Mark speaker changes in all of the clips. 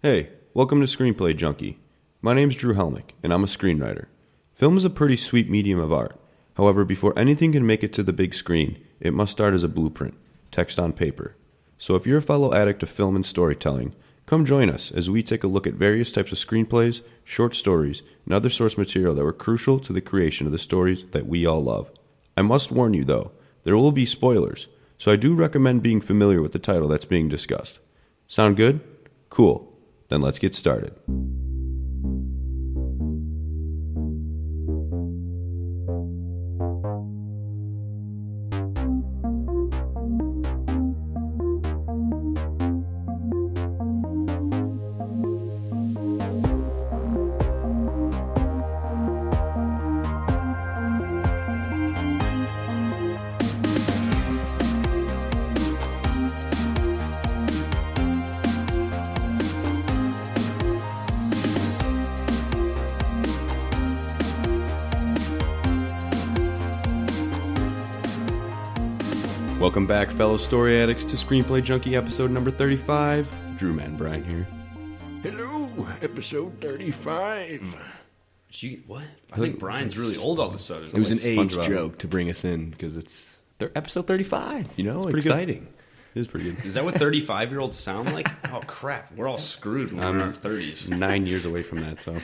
Speaker 1: Hey, welcome to Screenplay Junkie. My name's Drew Hellmich, and I'm a screenwriter. Film is a pretty sweet medium of art. However, before anything can make it to the big screen, it must start as a blueprint, text on paper. So if you're a fellow addict of film and storytelling, come join us as we take a look at various types of screenplays, short stories, and other source material that were crucial to the creation of the stories that we all love. I must warn you, though, there will be spoilers, so I do recommend being familiar with the title that's being discussed. Sound good? Cool. Then let's get started. Welcome back, fellow story addicts, to Screenplay Junkie episode number 35. Drew Man Bryan here.
Speaker 2: Hello, episode 35.
Speaker 3: What? I think Brian's really old all of a sudden.
Speaker 2: It was an age
Speaker 1: SpongeBob
Speaker 2: joke to bring us in because it's episode 35. You know,
Speaker 1: pretty
Speaker 2: exciting.
Speaker 1: Good. It is pretty good.
Speaker 3: Is that what 35-year-olds sound like? Oh, crap. We're all screwed when we're in our 30s.
Speaker 1: 9 years away from that, so.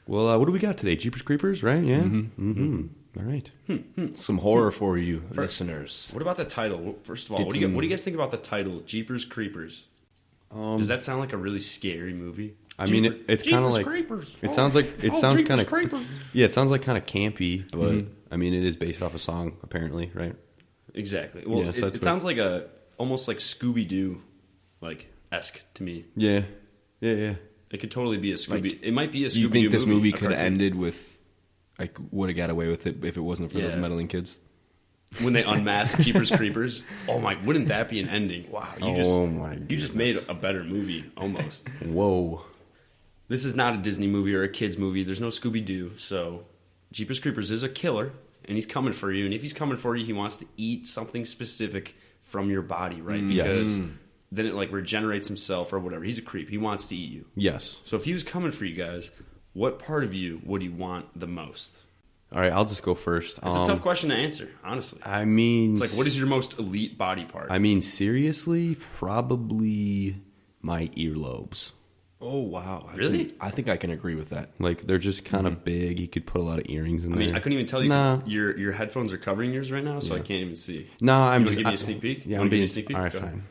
Speaker 1: Well, what do we got today? Jeepers Creepers, right? Yeah? Mm-hmm. All right.
Speaker 2: Some horror for you, listeners.
Speaker 3: What about the title? First of all, what do you guys think about the title, Jeepers Creepers? Does that sound like a really scary movie?
Speaker 1: I mean, it's kind of like
Speaker 3: Creepers.
Speaker 1: It sounds like it sounds kind of
Speaker 3: Creepers.
Speaker 1: Yeah, it sounds like kind of campy, but I mean, it is based off a song apparently, right?
Speaker 3: Exactly. Well,
Speaker 1: Yeah, so
Speaker 3: it sounds like almost like Scooby-Doo, like esque to me.
Speaker 1: Yeah.
Speaker 3: It could totally be a Scooby. It might be a Scooby-Doo
Speaker 2: Do you think this movie
Speaker 3: a
Speaker 2: could have
Speaker 3: cartoon.
Speaker 2: ended with, like, would have got away with it if it wasn't for those meddling kids?
Speaker 3: When they unmask Jeepers Creepers? Oh my! Wouldn't that be an ending? Wow! You just made a better movie almost.
Speaker 1: Whoa.
Speaker 3: This is not a Disney movie or a kids movie. There's no Scooby Doo. So Jeepers Creepers is a killer, and he's coming for you. And if he's coming for you, he wants to eat something specific from your body, right? Because then it like regenerates himself or whatever. He's a creep. He wants to eat you.
Speaker 1: Yes.
Speaker 3: So if he was coming for you guys, what part of you would he want the most?
Speaker 1: All right, I'll just go first.
Speaker 3: It's a tough question to answer, honestly.
Speaker 1: I mean,
Speaker 3: It's like, what is your most elite body part?
Speaker 1: I mean, seriously, probably my earlobes.
Speaker 2: Oh, wow.
Speaker 3: Really?
Speaker 2: I think I can agree with that.
Speaker 1: Like, they're just kind of big. You could put a lot of earrings in there.
Speaker 3: I mean, I couldn't even tell you
Speaker 1: Nah.
Speaker 3: because your headphones are covering yours right now, so I can't even see.
Speaker 1: No, I'm
Speaker 3: You
Speaker 1: just...
Speaker 3: wanna give me a sneak peek?
Speaker 1: Yeah,
Speaker 3: You
Speaker 1: I'm
Speaker 3: wanna give me
Speaker 1: being...
Speaker 3: a sneak peek?
Speaker 1: All right,
Speaker 3: Go ahead.
Speaker 1: fine.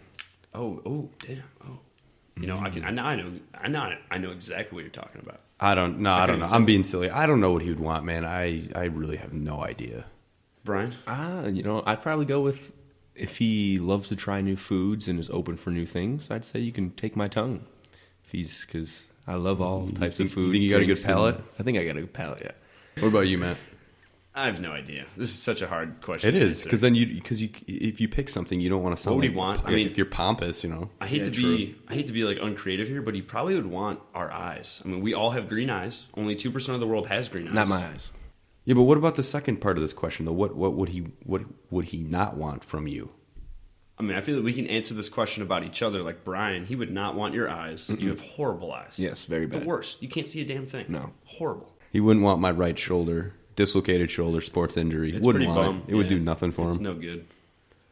Speaker 3: Oh, damn. Oh, you know, I know exactly what you're talking about.
Speaker 1: I don't know.
Speaker 3: couldn't say.
Speaker 1: I'm being silly. I don't know what he would want, man. I really have no idea.
Speaker 3: Brian,
Speaker 2: I'd probably go with, if he loves to try new foods and is open for new things, I'd say you can take my tongue. Because I love all types of foods.
Speaker 1: You think you got a good
Speaker 2: drinks, and-
Speaker 1: palate?
Speaker 2: I think I got a good palate, yeah.
Speaker 1: What about you, Matt?
Speaker 3: I have no idea. This is such a hard question.
Speaker 1: It
Speaker 3: to
Speaker 1: is,
Speaker 3: answer.
Speaker 1: because then if you pick something, you don't want to sound
Speaker 3: What would he
Speaker 1: like
Speaker 3: want? I mean,
Speaker 1: you're pompous, you know.
Speaker 3: I hate to be like uncreative here, but he probably would want our eyes. I mean, we all have green eyes. Only 2% of the world has green eyes.
Speaker 2: Not my eyes.
Speaker 1: Yeah, but what about the second part of this question though? What would he not want from you?
Speaker 3: I mean, I feel that we can answer this question about each other. Like Brian, he would not want your eyes. You have horrible eyes.
Speaker 2: Yes, very bad.
Speaker 3: The worst. You can't see a damn thing.
Speaker 2: No.
Speaker 3: Horrible.
Speaker 1: He wouldn't want my right shoulder, dislocated shoulder, sports injury.
Speaker 3: It's
Speaker 1: Wouldn't
Speaker 3: pretty
Speaker 1: want
Speaker 3: bum.
Speaker 1: it. It would
Speaker 3: Yeah.
Speaker 1: do nothing for
Speaker 3: It's
Speaker 1: him.
Speaker 3: no good.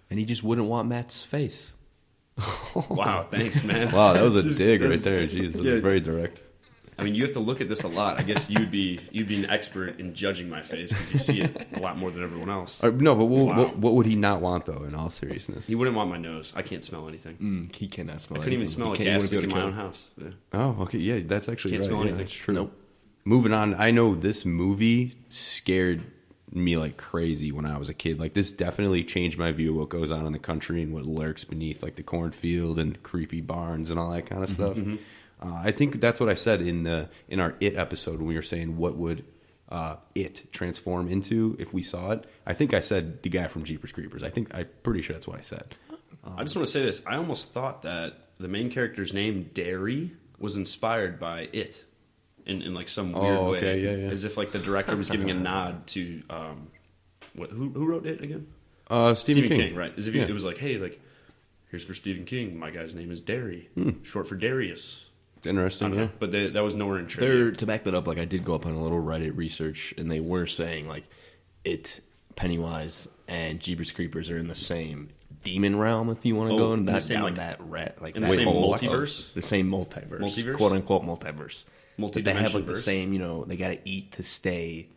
Speaker 2: And he just wouldn't want Matt's face.
Speaker 3: Wow, thanks, man.
Speaker 1: Wow, that was a
Speaker 3: Just-
Speaker 1: dig
Speaker 3: that's-
Speaker 1: right there. Jeez, that
Speaker 3: Yeah.
Speaker 1: was very direct.
Speaker 3: I mean, you have to look at this a lot. I guess you'd be an expert in judging my face because you see it a lot more than everyone else.
Speaker 1: No, but
Speaker 3: Wow.
Speaker 1: what would he not want though? In all seriousness.
Speaker 3: He wouldn't want my nose. I can't smell anything.
Speaker 2: He cannot smell
Speaker 3: I couldn't even
Speaker 2: anything.
Speaker 3: smell a
Speaker 2: He can't
Speaker 3: gas
Speaker 2: even
Speaker 3: leak in
Speaker 2: be
Speaker 3: my
Speaker 2: able to
Speaker 3: own house. Yeah.
Speaker 1: Oh, okay, yeah, that's actually
Speaker 3: Can't
Speaker 1: right.
Speaker 3: smell
Speaker 1: Yeah,
Speaker 3: anything.
Speaker 1: that's true.
Speaker 2: Nope.
Speaker 1: Moving on, I know this movie scared me like crazy when I was a kid. Like, this definitely changed my view of what goes on in the country and what lurks beneath, like the cornfield and creepy barns and all that kind of stuff. I think that's what I said in our It episode when we were saying what would it transform into if we saw it. I think I said the guy from Jeepers Creepers. I'm pretty sure that's what I said.
Speaker 3: I just want to say this. I almost thought that the main character's name, Derry, was inspired by it in like some weird way.
Speaker 1: Yeah.
Speaker 3: As if like the director was giving a nod to who wrote it again?
Speaker 1: Stephen King,
Speaker 3: right? As if
Speaker 1: Yeah.
Speaker 3: it was like, hey, like Here's for Stephen King. My guy's name is Derry, short for Darius.
Speaker 1: It's interesting, yeah.
Speaker 3: But that was nowhere in trivia.
Speaker 2: To back that up, like I did go up on a little Reddit research, and they were saying like Pennywise and Jeepers Creepers are in the same demon realm, if you want to go in that
Speaker 3: same,
Speaker 2: down
Speaker 3: like,
Speaker 2: that rat, like
Speaker 3: in
Speaker 2: that
Speaker 3: the same
Speaker 2: hole
Speaker 3: multiverse?
Speaker 2: the same multiverse,
Speaker 3: Multiverse?
Speaker 2: quote unquote multiverse. But they have like the
Speaker 3: Multidimension-verse?
Speaker 2: same, they got to eat to stay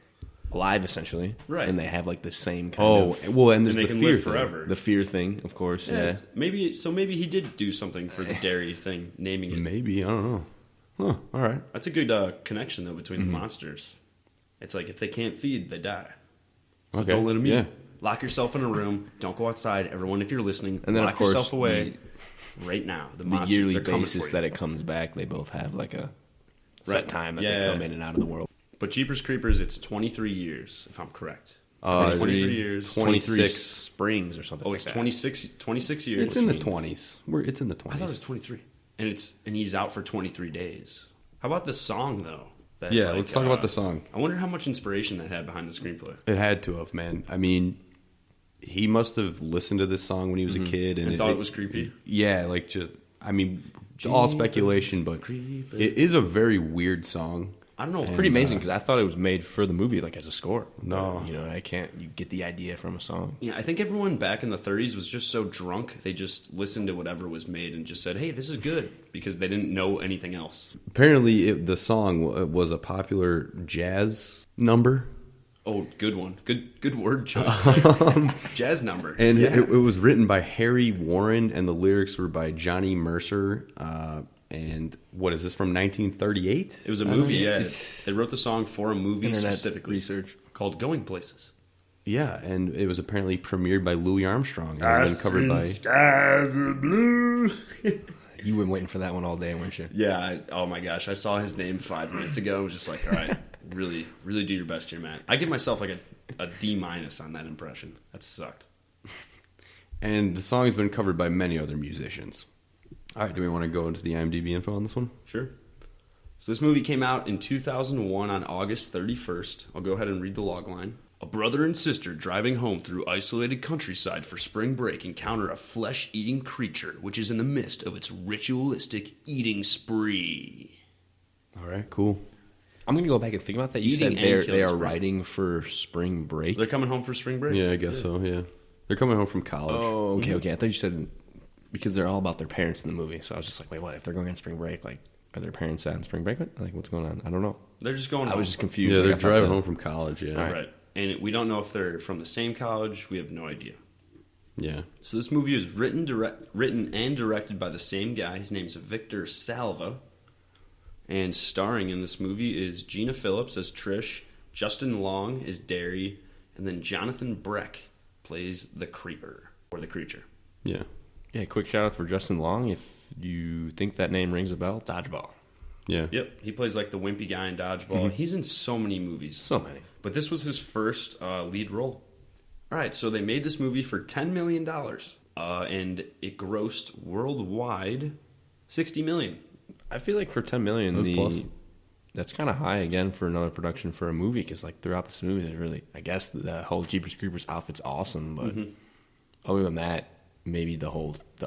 Speaker 2: alive, essentially,
Speaker 3: Right.
Speaker 2: And they have like the same kind of
Speaker 1: well, and there's
Speaker 3: And they
Speaker 1: the
Speaker 3: can
Speaker 1: fear
Speaker 3: live
Speaker 1: thing.
Speaker 3: forever.
Speaker 2: the fear thing, of course. Yeah,
Speaker 3: Maybe he did do something for the dairy thing, naming it.
Speaker 1: Maybe, I don't know. Huh, all right.
Speaker 3: That's a good connection though between the monsters. It's like if they can't feed, they die. So
Speaker 1: Okay,
Speaker 3: don't let them
Speaker 1: yeah.
Speaker 3: eat. Lock yourself in a room. Don't go outside. Everyone, if you're listening,
Speaker 2: And then,
Speaker 3: lock
Speaker 2: of course,
Speaker 3: yourself away right now. The
Speaker 2: the
Speaker 3: monsters,
Speaker 2: yearly
Speaker 3: they're coming
Speaker 2: basis
Speaker 3: for
Speaker 2: that
Speaker 3: you.
Speaker 2: it comes back, they both have like a set
Speaker 3: Right.
Speaker 2: time that
Speaker 3: Yeah.
Speaker 2: they come in and out of the world.
Speaker 3: But Jeepers Creepers, it's 23 years, if I'm correct.
Speaker 1: 23
Speaker 3: years.
Speaker 2: 26 springs or something.
Speaker 3: Oh,
Speaker 2: like
Speaker 3: it's
Speaker 2: that.
Speaker 3: 26 years.
Speaker 1: It's in the 20s. It's in the 20s.
Speaker 3: I thought it was 23. And he's out for 23 days. How about the song though? That,
Speaker 1: Yeah, let's talk about the song.
Speaker 3: I wonder how much inspiration that had behind the screenplay.
Speaker 1: It had to have, man. I mean, he must have listened to this song when he was a kid
Speaker 3: And thought it was creepy.
Speaker 1: Yeah, like just, I mean, all speculation, but it is a very weird song.
Speaker 3: I don't know.
Speaker 2: Pretty amazing because I thought it was made for the movie, like as a score.
Speaker 1: No.
Speaker 2: You get the idea from a song.
Speaker 3: Yeah, I think everyone back in the 30s was just so drunk they just listened to whatever was made and just said, "Hey, this is good," because they didn't know anything else.
Speaker 1: Apparently, the song was a popular jazz number.
Speaker 3: Oh, good one. Good word choice. there. Jazz number.
Speaker 1: And
Speaker 3: Yeah.
Speaker 1: it was written by Harry Warren, and the lyrics were by Johnny Mercer. And what is this, from 1938?
Speaker 3: It was a movie, yeah. They wrote the song for a movie
Speaker 2: Internet
Speaker 3: specifically
Speaker 2: research.
Speaker 3: called Going Places.
Speaker 1: Yeah, and it was apparently premiered by Louis Armstrong. And has been covered by...
Speaker 3: Skies are blue.
Speaker 2: You were waiting for that one all day, weren't you?
Speaker 3: Yeah, oh my gosh. I saw his name 5 minutes ago. I was just like, all right, really, really do your best here, Matt. I give myself like a D- on that impression. That sucked.
Speaker 1: And the song has been covered by many other musicians. All right, do we want to go into the IMDb info on this one?
Speaker 3: Sure. So this movie came out in 2001 on August 31st. I'll go ahead and read the log line. A brother and sister driving home through isolated countryside for spring break encounter a flesh-eating creature which is in the midst of its ritualistic eating spree.
Speaker 1: All right, cool.
Speaker 2: I'm going to go back and think about that. You
Speaker 3: Eating
Speaker 2: said
Speaker 3: and
Speaker 2: they
Speaker 3: killing
Speaker 2: are
Speaker 3: spring.
Speaker 2: writing for spring break.
Speaker 3: They're coming home for spring break?
Speaker 1: Yeah, I guess so, yeah. They're coming home from college.
Speaker 2: Oh, okay. I thought you said because they're all about their parents in the movie. So I was just like, wait, what? If they're going on spring break, like, are their parents on spring break? Like, what's going on? I don't know.
Speaker 3: They're just going home.
Speaker 2: I was just confused.
Speaker 1: Yeah,
Speaker 2: Like,
Speaker 1: they're
Speaker 2: I thought
Speaker 1: driving
Speaker 2: that-
Speaker 1: home from college, yeah.
Speaker 3: Right. And we don't know if they're from the same college. We have no idea.
Speaker 1: Yeah.
Speaker 3: So this movie is written and directed by the same guy. His name's Victor Salva. And starring in this movie is Gina Phillips as Trish, Justin Long as Derry, and then Jonathan Breck plays the creeper, or the creature.
Speaker 1: Yeah.
Speaker 2: Yeah, quick shout out for Justin Long. If you think that name rings a bell, Dodgeball.
Speaker 1: Yeah.
Speaker 3: Yep, he plays like the wimpy guy in Dodgeball. He's in so many movies.
Speaker 2: So many.
Speaker 3: But this was his first lead role. All right, so they made this movie for $10 million, and it grossed worldwide $60 million.
Speaker 2: I feel like for $10 million,
Speaker 1: That's plus.
Speaker 2: that's kind of high again for another production for a movie. Because like throughout this movie, there's really, I guess the whole Jeepers Creepers outfit's awesome, but other than that, maybe the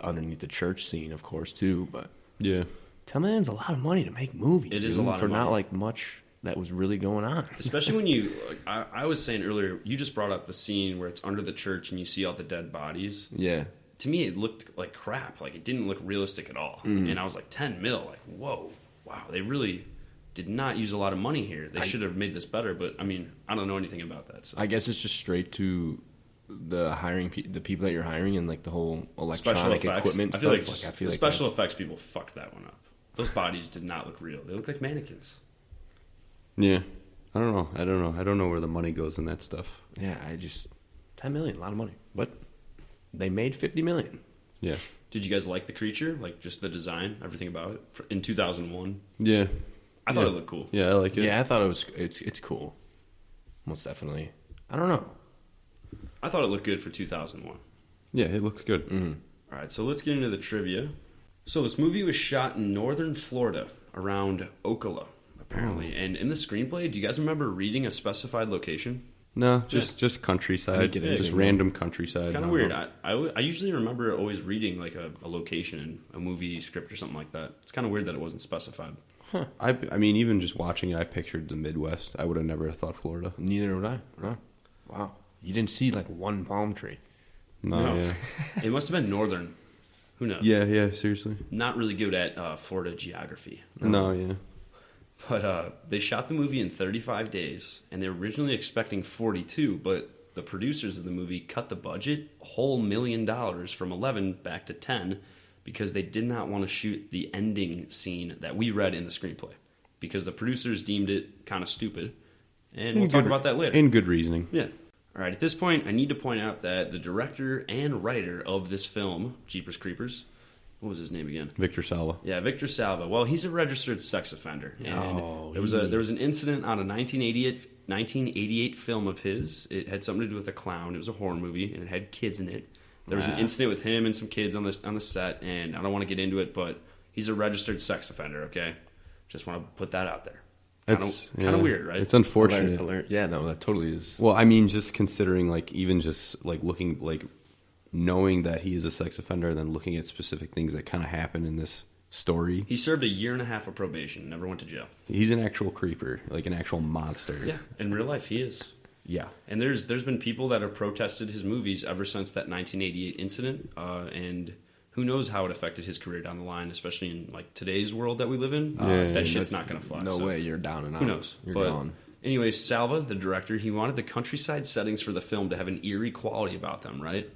Speaker 2: underneath the church scene, of course, too. But
Speaker 1: Yeah.
Speaker 2: $10 million's a lot of money to make movies.
Speaker 3: It is a
Speaker 2: dude,
Speaker 3: lot of
Speaker 2: for not
Speaker 3: money.
Speaker 2: like much that was really going on.
Speaker 3: Especially when you, like, I was saying earlier, you just brought up the scene where it's under the church and you see all the dead bodies.
Speaker 2: Yeah.
Speaker 3: To me, it looked like crap. Like, it didn't look realistic at all. And I was like, 10 mil, like, whoa, wow, they really did not use a lot of money here. They should have made this better, but, I mean, I don't know anything about that. So.
Speaker 2: I guess it's just straight to the hiring, the people that you're hiring, and like the whole electronic equipment
Speaker 3: I
Speaker 2: stuff.
Speaker 3: feel like,
Speaker 2: I feel
Speaker 3: the
Speaker 2: like
Speaker 3: special
Speaker 2: that's-
Speaker 3: effects people fucked that one up. Those bodies did not look real. They looked like mannequins.
Speaker 1: Yeah. I don't know where the money goes in that stuff.
Speaker 2: Yeah, $10 million, a lot of money, but they made $50 million.
Speaker 1: Yeah.
Speaker 3: Did you guys like the creature? Like, just the design, everything about it? In 2001?
Speaker 1: Yeah.
Speaker 3: I thought
Speaker 1: Yeah.
Speaker 3: it looked cool.
Speaker 1: Yeah, I like it.
Speaker 2: Yeah, I thought it's cool, most definitely. I don't know.
Speaker 3: I thought it looked good for 2001.
Speaker 1: Yeah, it looks good.
Speaker 3: All right, so let's get into the trivia. So this movie was shot in northern Florida, around Ocala, apparently. And in the screenplay, do you guys remember reading a specified location?
Speaker 1: No, just countryside. Just random countryside.
Speaker 3: Kind of weird. I usually remember always reading like a location in a movie script or something like that. It's kind of weird that it wasn't specified.
Speaker 1: Huh. I mean, even just watching it, I pictured the Midwest. I would have never thought Florida.
Speaker 2: Neither would I. No. Wow. You didn't see like one palm tree.
Speaker 1: No. Yeah.
Speaker 3: It must have been northern. Who knows?
Speaker 1: Yeah, seriously.
Speaker 3: Not really good at Florida geography.
Speaker 1: No, yeah.
Speaker 3: But they shot the movie in 35 days, and they were originally expecting 42, but the producers of the movie cut the budget a whole $1 million from 11 back to 10 because they did not want to shoot the ending scene that we read in the screenplay because the producers deemed it kind of stupid. And we'll talk about that later.
Speaker 1: In good reasoning.
Speaker 3: Yeah. All right, at this point, I need to point out that the director and writer of this film, Jeepers Creepers, what was his name again?
Speaker 1: Victor Salva.
Speaker 3: Yeah, Victor Salva. Well, he's a registered sex offender. And there was an incident on a 1988 film of his. It had something to do with a clown. It was a horror movie, and it had kids in it. There was an incident with him and some kids on the set, and I don't want to get into it, but he's a registered sex offender, okay? Just want to put that out there. Kind of weird, right?
Speaker 1: It's unfortunate.
Speaker 2: Alert. Yeah, no, that totally is.
Speaker 1: Well, I mean, just considering, like, even just, like, looking, like, knowing that he is a sex offender and then looking at specific things that kind of happen in this story.
Speaker 3: He served 1.5 years of probation, never went to jail.
Speaker 1: He's an actual creeper, like an actual monster.
Speaker 3: Yeah, in real life he is.
Speaker 1: Yeah.
Speaker 3: And there's been people that have protested his movies ever since that 1988 incident, and who knows how it affected his career down the line, especially in like today's world that we live in. That shit's not going to fly.
Speaker 2: No way, you're down and out.
Speaker 3: Who knows?
Speaker 2: You're
Speaker 3: but
Speaker 2: gone.
Speaker 3: Anyway, Salva, the director, he wanted the countryside settings for the film to have an eerie quality about them, right?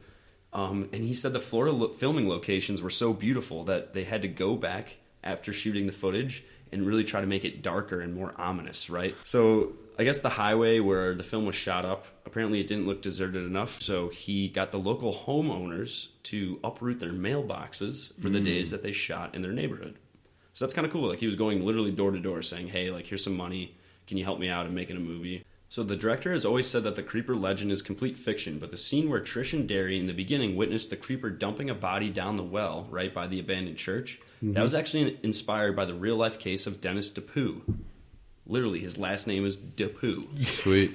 Speaker 3: And he said the Florida filming locations were so beautiful that they had to go back after shooting the footage and really try to make it darker and more ominous, right? So I guess the highway where the film was shot up, apparently it didn't look deserted enough, so he got the local homeowners to uproot their mailboxes for the days that they shot in their neighborhood. So that's kind of cool. Like, he was going literally door to door saying, hey, like, here's some money. Can you help me out in making a movie? So the director has always said that the Creeper legend is complete fiction, but the scene where Trish and Derry in the beginning witnessed the Creeper dumping a body down the well, right by the abandoned church, that was actually inspired by the real-life case of Dennis DePoo. Literally, his last name is DePoo.
Speaker 1: Sweet.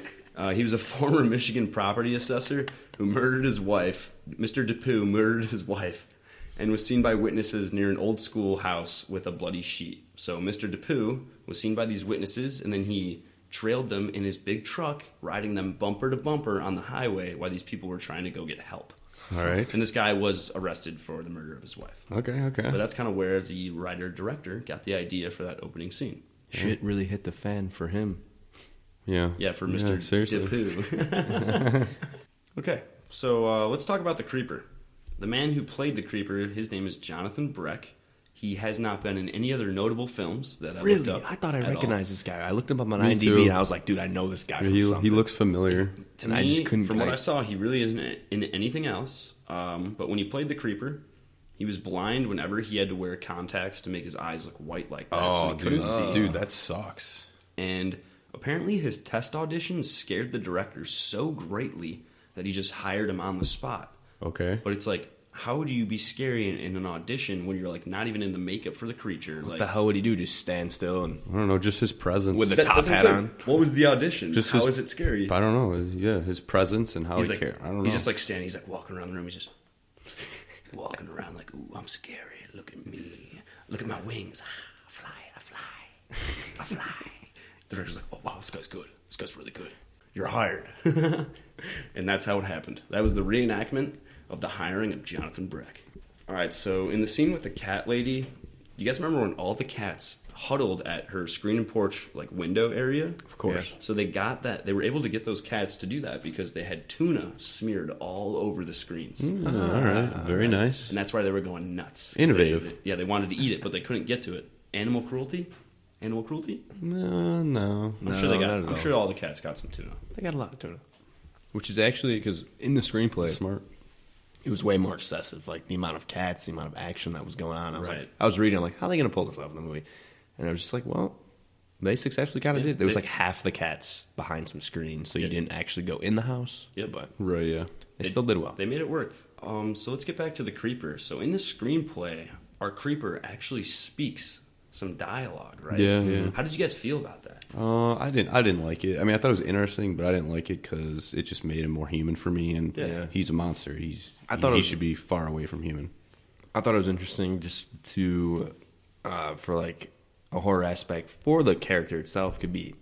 Speaker 3: He was a former Michigan property assessor who murdered his wife. Mr. DePoo murdered his wife and was seen by witnesses near an old school house with a bloody sheet. So Mr. DePoo was seen by these witnesses, and then he trailed them in his big truck, riding them bumper to bumper on the highway while these people were trying to go get help.
Speaker 1: All right.
Speaker 3: And this guy was arrested for the murder of his wife.
Speaker 1: Okay.
Speaker 3: But that's kind of where the writer-director got the idea for that opening scene.
Speaker 2: Shit really hit the fan for him.
Speaker 1: Yeah.
Speaker 3: Yeah, for Mr.
Speaker 1: Seriously.
Speaker 3: DePoo. Okay, so let's talk about the Creeper. The man who played the Creeper, his name is Jonathan Breck. He has not been in any other notable films that I looked up.
Speaker 2: I thought I recognized this guy. I looked him up on
Speaker 1: Me
Speaker 2: IMDb
Speaker 1: too.
Speaker 2: and I was like, dude, I know this guy from
Speaker 1: He
Speaker 2: something.
Speaker 1: looks familiar.
Speaker 3: To
Speaker 2: And I
Speaker 3: me,
Speaker 2: just couldn't.
Speaker 3: from what I saw, he really isn't in anything else. But when he played the Creeper, he was blind whenever he had to wear contacts to make his eyes look white like that, so he couldn't see.
Speaker 1: Dude, that sucks.
Speaker 3: And apparently his test auditions scared the director so greatly that he just hired him on the spot.
Speaker 1: Okay.
Speaker 3: But it's like, how would you be scary in an audition when you're like not even in the makeup for the creature?
Speaker 2: What
Speaker 3: Like,
Speaker 2: the hell would he do? Just stand still and
Speaker 1: I don't know, just his presence.
Speaker 2: with the
Speaker 3: That-
Speaker 2: top
Speaker 3: that's what
Speaker 2: hat
Speaker 3: I'm saying.
Speaker 2: on?
Speaker 3: What was the audition?
Speaker 1: Just
Speaker 3: How
Speaker 1: his-
Speaker 3: is it scary?
Speaker 1: I don't know. Yeah, his presence and how
Speaker 3: He's
Speaker 1: he
Speaker 3: like,
Speaker 1: cares. I don't know.
Speaker 3: He's just like standing. He's like walking around the room. He's just walking around like, ooh, I'm scary. Look at me. Look at my wings. I fly. I fly. The director's like, oh wow, this guy's good. This guy's really good. You're hired. And that's how it happened. That was the reenactment of the hiring of Jonathan Breck. All right, so in the scene with the cat lady, you guys remember when all the cats huddled at her screen and porch like window area?
Speaker 1: Of course.
Speaker 3: Yeah. So they got that. They were able to get those cats to do that because they had tuna smeared all over the screens.
Speaker 1: All right. Very nice.
Speaker 3: And that's why they were going nuts.
Speaker 1: Innovative.
Speaker 3: They wanted to eat it, but they couldn't get to it. Animal cruelty? Animal cruelty?
Speaker 1: No.
Speaker 3: I'm sure they got.
Speaker 2: not at
Speaker 3: I'm
Speaker 2: all.
Speaker 3: sure all the cats got some tuna.
Speaker 2: They got a lot of tuna. Which is actually, because in the screenplay,
Speaker 1: Smart.
Speaker 2: it was way more excessive. Like, the amount of cats, the amount of action that was going on.
Speaker 3: Right.
Speaker 2: I was reading, I'm like, how are they going to pull this off in the movie? And I was just like, well, they successfully kind of did. There was like half the cats behind some screens, so you didn't actually go in the house.
Speaker 3: Yep.
Speaker 2: But
Speaker 1: Right, yeah.
Speaker 2: they still did well.
Speaker 3: They made it work. So let's get back to the Creeper. So in the screenplay, our Creeper actually speaks some dialogue, right?
Speaker 1: Yeah, yeah.
Speaker 3: How did you guys feel about that?
Speaker 1: I didn't like it. I mean, I thought it was interesting, but I didn't like it because it just made him more human for me. And he's a monster. He should be far away from human.
Speaker 2: I thought it was interesting just to for like a horror aspect for the character itself could be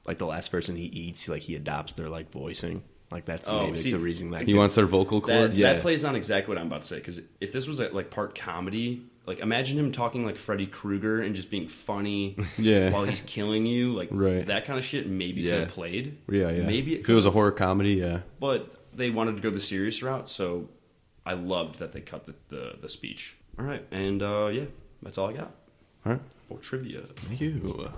Speaker 2: like the last person he eats, like he adopts their like voicing. Like that's maybe the reason that
Speaker 1: he wants their vocal cords.
Speaker 3: That plays on exactly what I'm about to say. Because if this was like part comedy, like imagine him talking like Freddy Krueger and just being funny while he's killing you, like that kind of shit. Maybe could have played.
Speaker 1: Yeah.
Speaker 3: Maybe
Speaker 1: if it was a horror comedy, yeah.
Speaker 3: But they wanted to go the serious route, so I loved that they cut the speech. All right, and that's all I got.
Speaker 1: All right,
Speaker 3: for trivia.
Speaker 2: Thank you.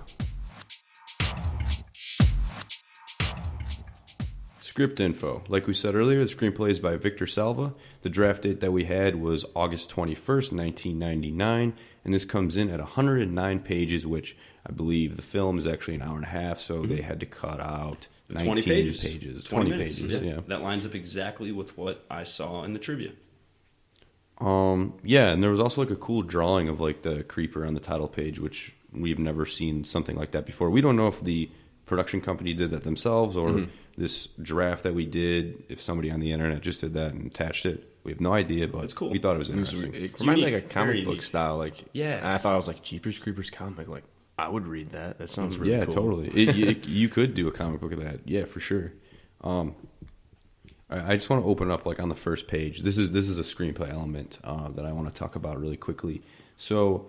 Speaker 1: Script info. Like we said earlier, the screenplay is by Victor Salva. The draft date that we had was August 21st, 1999, and this comes in at 109 pages, which I believe the film is actually an hour and a half, so they had to cut out
Speaker 3: 20 pages.
Speaker 1: 20 pages, yeah.
Speaker 3: That lines up exactly with what I saw in the trivia.
Speaker 1: Yeah, and there was also like a cool drawing of like the creeper on the title page, which we've never seen something like that before. We don't know if the production company did that themselves or this draft that we did, if somebody on the internet just did that and attached it. We have no idea, but
Speaker 3: it's cool.
Speaker 1: We thought it was interesting.
Speaker 2: It reminded me like a comic book style. Like,
Speaker 3: and
Speaker 2: I thought it was like Jeepers Creepers comic. Like, I would read that. That sounds really cool.
Speaker 1: Yeah, totally. You could do a comic book of that. Yeah, for sure. I just want to open up like on the first page. This is a screenplay element that I want to talk about really quickly. So,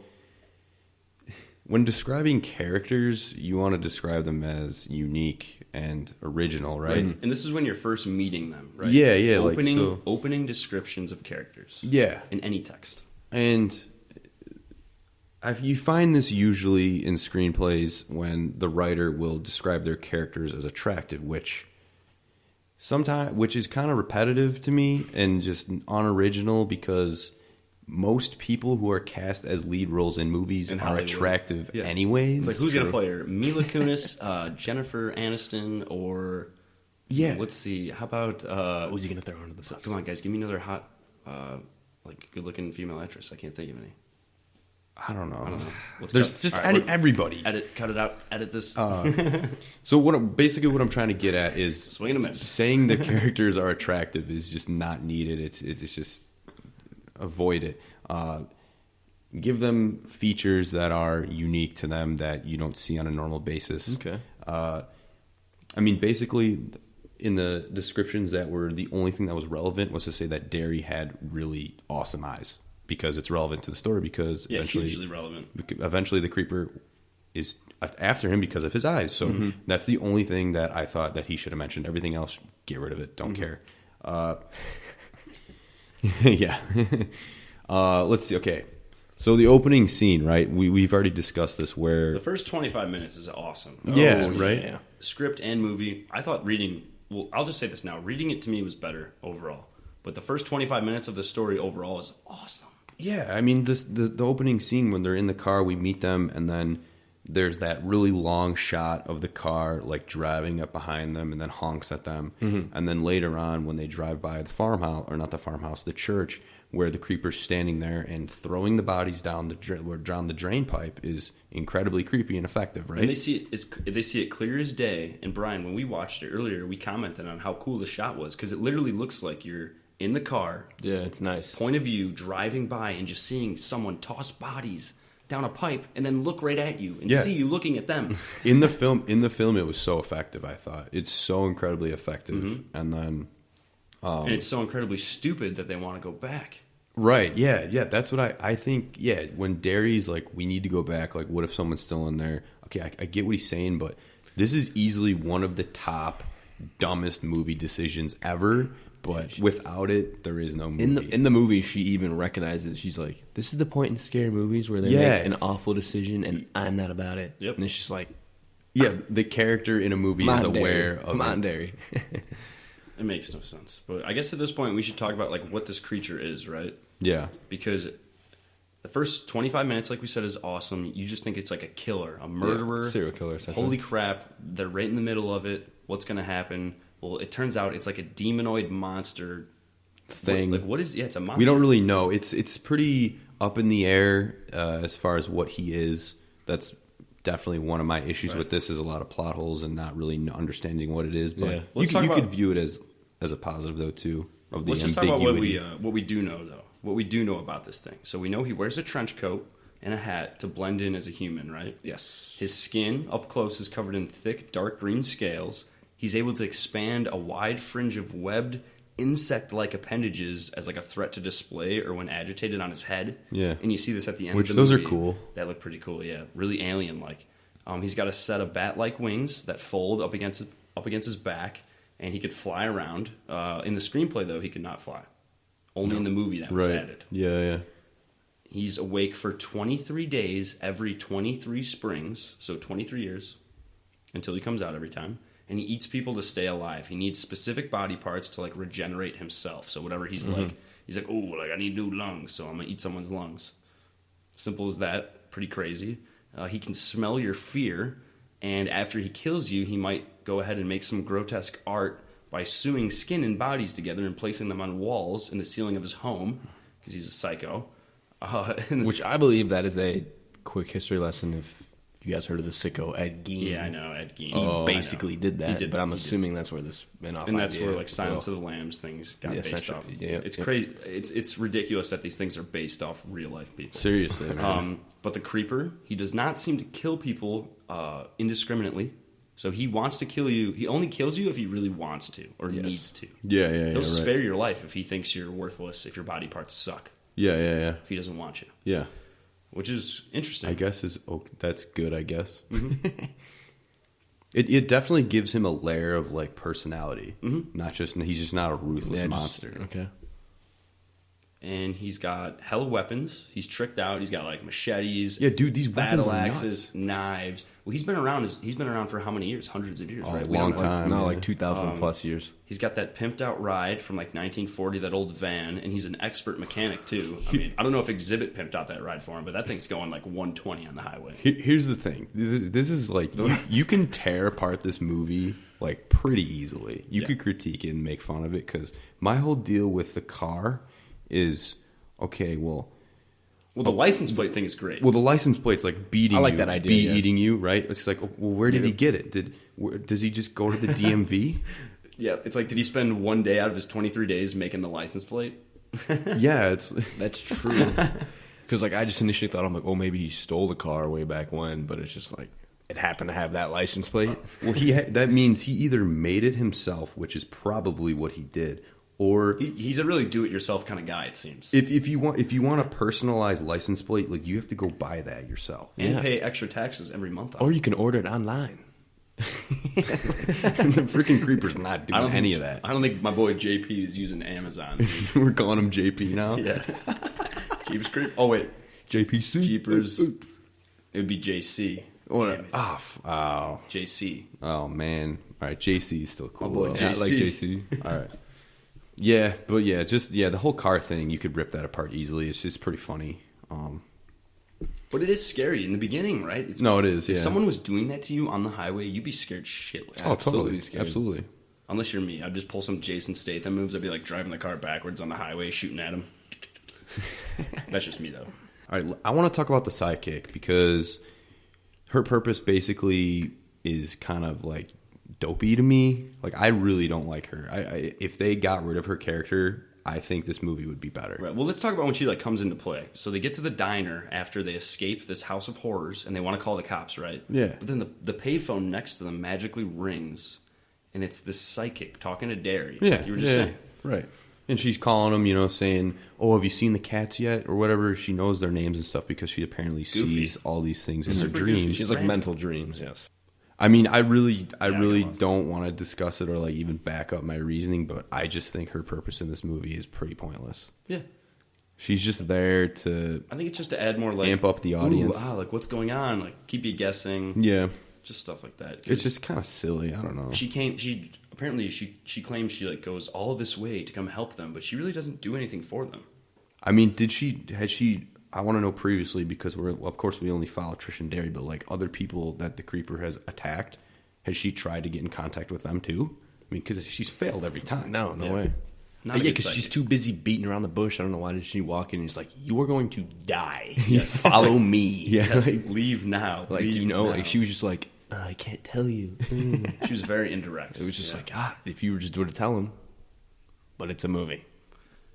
Speaker 1: when describing characters, you want to describe them as unique and original, right?
Speaker 3: And this is when you're first meeting them, right?
Speaker 1: Yeah.
Speaker 3: Opening descriptions of characters.
Speaker 1: Yeah.
Speaker 3: In any text.
Speaker 1: And you find this usually in screenplays when the writer will describe their characters as attractive, which is kind of repetitive to me and just unoriginal because most people who are cast as lead roles in movies are attractive anyways.
Speaker 3: It's like, who's going to play her? Mila Kunis, Jennifer Aniston, or...
Speaker 1: Yeah.
Speaker 3: Let's see. How about... who's he going to throw under the bus? Come on, guys. Give me another hot, good-looking female actress. I can't think of any.
Speaker 1: I don't know.
Speaker 3: There's
Speaker 1: just everybody.
Speaker 3: Cut it out. Edit this.
Speaker 1: So what I'm trying to get at is...
Speaker 3: Swing and a miss.
Speaker 1: Saying the characters are attractive is just not needed. It's just... Avoid it. Give them features that are unique to them that you don't see on a normal basis.
Speaker 2: Okay.
Speaker 1: I mean, basically, in the descriptions that were the only thing that was relevant was to say that Derry had really awesome eyes because it's relevant to the story. Because
Speaker 3: hugely relevant.
Speaker 1: Eventually, the creeper is after him because of his eyes. So that's the only thing that I thought that he should have mentioned. Everything else, get rid of it. Don't care. Yeah. Let's see. Okay. So the opening scene, right? We've already discussed this where...
Speaker 3: The first 25 minutes is awesome.
Speaker 1: Yeah, right?
Speaker 3: Yeah. Script and movie. I thought reading... Well, I'll just say this now. Reading it to me was better overall. But the first 25 minutes of the story overall is awesome.
Speaker 1: Yeah, I mean, the opening scene when they're in the car, we meet them, and then there's that really long shot of the car, like, driving up behind them and then honks at them. And then later on, when they drive by the farmhouse, or not the farmhouse, the church, where the creeper's standing there and throwing the bodies down the drain pipe is incredibly creepy and effective, right?
Speaker 3: And they see it clear as day. And Brian, when we watched it earlier, we commented on how cool the shot was, because it literally looks like you're in the car.
Speaker 2: Yeah, it's nice.
Speaker 3: Point of view, driving by and just seeing someone toss bodies down a pipe and then look right at you and see you looking at them.
Speaker 1: In the film, it was so effective, I thought. It's so incredibly effective. And then...
Speaker 3: and it's so incredibly stupid that they want to go back.
Speaker 1: Right, yeah, that's what I think, when Derry's like, we need to go back, like, what if someone's still in there? Okay, I get what he's saying, but this is easily one of the top dumbest movie decisions ever, but without it, there is no movie.
Speaker 2: In the movie, she even recognizes, she's like, this is the point in scary movies where they make an awful decision, and I'm not about it.
Speaker 3: Yep.
Speaker 2: And it's just like...
Speaker 1: Yeah, the character in a movie is aware of...
Speaker 2: Come on, Derry.
Speaker 3: It makes no sense. But I guess at this point, we should talk about, like, what this creature is, right?
Speaker 1: Yeah.
Speaker 3: Because the first 25 minutes, like we said, is awesome. You just think it's like a killer, a murderer.
Speaker 2: Serial killer, essentially.
Speaker 3: Holy crap. They're right in the middle of it. What's going to happen? Well, it turns out it's like a demonoid monster
Speaker 1: thing.
Speaker 3: What is... Yeah, it's a monster.
Speaker 1: We don't really know. It's pretty up in the air as far as what he is. That's definitely one of my issues with this is a lot of plot holes and not really understanding what it is. But
Speaker 2: Yeah.
Speaker 1: you could view it as a positive though too. Of the
Speaker 3: Let's just talk about
Speaker 1: ambiguity.
Speaker 3: what we do know though. What we do know about this thing. So we know he wears a trench coat and a hat to blend in as a human, right?
Speaker 2: Yes.
Speaker 3: His skin up close is covered in thick dark green scales. He's able to expand a wide fringe of webbed insect-like appendages as like a threat to display or when agitated on his head.
Speaker 1: Yeah.
Speaker 3: And you see this at the end
Speaker 1: Which
Speaker 3: of the
Speaker 1: those
Speaker 3: movie.
Speaker 1: are cool.
Speaker 3: That look pretty cool, yeah. Really alien-like. He's got a set of bat-like wings that fold up against his back, and he could fly around. In the screenplay, though, he could not fly. Only in the movie that was added.
Speaker 1: Yeah.
Speaker 3: He's awake for 23 days every 23 springs, so 23 years, until he comes out every time. And he eats people to stay alive. He needs specific body parts to like regenerate himself. So whatever he's like, oh, like I need new lungs, so I'm gonna eat someone's lungs. Simple as that. Pretty crazy. He can smell your fear, and after he kills you, he might go ahead and make some grotesque art by sewing skin and bodies together and placing them on walls in the ceiling of his home because he's a psycho.
Speaker 2: Which I believe that is a quick history lesson. If you guys heard of the sicko Ed Gein?
Speaker 3: Yeah, I know Ed Gein.
Speaker 2: He basically did that.
Speaker 3: He did,
Speaker 2: but I'm assuming that's where this went off.
Speaker 3: And that's where like Silence of the Lambs things got based off.
Speaker 2: Yeah,
Speaker 3: it's crazy. It's ridiculous that these things are based off real life people.
Speaker 1: Seriously, man.
Speaker 3: But the creeper, he does not seem to kill people indiscriminately. So he wants to kill you. He only kills you if he really wants to or needs to.
Speaker 1: Yeah.
Speaker 3: He'll spare your life if he thinks you're worthless, if your body parts suck.
Speaker 1: Yeah.
Speaker 3: If he doesn't want you.
Speaker 1: Yeah.
Speaker 3: Which is interesting.
Speaker 1: I guess that's good, I guess. It definitely gives him a layer of like personality. Not just he's just not a ruthless monster.
Speaker 2: Okay.
Speaker 3: And he's got hella weapons. He's tricked out. He's got like machetes.
Speaker 1: Yeah, dude, these weapons
Speaker 3: battle
Speaker 1: are
Speaker 3: axes,
Speaker 1: nuts.
Speaker 3: Knives. Well, he's been around. He's been around for how many years? Hundreds of years, right?
Speaker 1: A long time.
Speaker 2: No, like 2,000 plus years.
Speaker 3: He's got that pimped out ride from like 1940, that old van, and he's an expert mechanic too. I mean, I don't know if Exhibit pimped out that ride for him, but that thing's going like 120 on the highway.
Speaker 1: Here's the thing. This is like you can tear apart this movie like pretty easily. You could critique it and make fun of it because my whole deal with the car is okay. Well,
Speaker 3: the license plate thing is great.
Speaker 1: Well, the license plate's like beating you.
Speaker 2: I like that idea,
Speaker 1: eating you, right? It's like, well, where did he get it? Does he just go to the DMV?
Speaker 3: Yeah, it's like, did he spend one day out of his 23 days making the license plate?
Speaker 1: Yeah,
Speaker 2: That's true. Because like I just initially thought, I'm like, oh, maybe he stole the car way back when, but it's just like it happened to have that license plate.
Speaker 1: Well, that means he either made it himself, which is probably what he did, or
Speaker 3: He's a really do-it-yourself kind of guy, it seems.
Speaker 1: if you want a personalized license plate, like you have to go buy that yourself.
Speaker 3: And pay extra taxes every month.
Speaker 2: Or you can order it online.
Speaker 1: And the freaking creeper's not doing any of that.
Speaker 3: I don't think my boy JP is using Amazon.
Speaker 1: We're calling him JP now.
Speaker 3: Yeah. Jeepers Creep. Oh, wait.
Speaker 1: JPC.
Speaker 3: Jeepers. It would be JC. JC.
Speaker 1: Oh, man. All right, JC is still cool.
Speaker 3: My boy
Speaker 1: though.
Speaker 3: JC.
Speaker 2: I like JC.
Speaker 1: All right. Yeah, but the whole car thing, you could rip that apart easily. It's just pretty funny.
Speaker 3: But it is scary in the beginning, right? It is.
Speaker 1: Yeah.
Speaker 3: If someone was doing that to you on the highway, you'd be scared shitless.
Speaker 1: Oh, totally.
Speaker 2: Absolutely.
Speaker 1: Absolutely.
Speaker 3: Unless you're me. I'd just pull some Jason Statham moves. I'd be like driving the car backwards on the highway, shooting at him. That's just me, though.
Speaker 1: All right, I want to talk about the sidekick because her purpose basically is kind of like dopey to me. Like, I really don't like her. If they got rid of her character, I think this movie would be better.
Speaker 3: Right. Well, let's talk about when she like comes into play. So they get to the diner after they escape this house of horrors, and they want to call the cops, right?
Speaker 1: Yeah.
Speaker 3: But then the payphone next to them magically rings, and it's this psychic talking to Derry.
Speaker 1: Yeah,
Speaker 3: like you were just saying.
Speaker 1: Right. And she's calling them, saying, "Oh, have you seen the cats yet?" or whatever. She knows their names and stuff because she apparently sees all these things in her
Speaker 3: Super
Speaker 1: dreams.
Speaker 3: goofy.
Speaker 2: She's like mental dreams, yes.
Speaker 1: I mean, I really don't want to discuss it or like even back up my reasoning, but I just think her purpose in this movie is pretty pointless.
Speaker 3: Yeah.
Speaker 1: She's just there to
Speaker 3: I think it's just to add more like
Speaker 1: amp up the audience.
Speaker 3: Like what's going on? Like keep you guessing.
Speaker 1: Yeah.
Speaker 3: Just stuff like that.
Speaker 1: It's just kind of silly. I don't know.
Speaker 3: She claims she like goes all this way to come help them, but she really doesn't do anything for them.
Speaker 1: I mean, had she I want to know previously because of course we only follow Trish and Derry, but like other people that the creeper has attacked, has she tried to get in contact with them too? I mean, because she's failed every time.
Speaker 2: No way.
Speaker 3: Not a
Speaker 2: Yeah,
Speaker 3: good
Speaker 2: because
Speaker 3: sight.
Speaker 2: she's too busy beating around the bush. I don't know why did she walk in and she's like, "You are going to die. Yes, follow me."
Speaker 1: Yeah.
Speaker 3: Yes,
Speaker 1: like-
Speaker 3: leave now.
Speaker 2: Like,
Speaker 3: leave
Speaker 2: you know,
Speaker 3: now.
Speaker 2: like she was just like, "I can't tell you."
Speaker 3: She was very indirect.
Speaker 2: It was just
Speaker 3: Yeah.
Speaker 2: like, if you were just would have tell him. But it's a movie.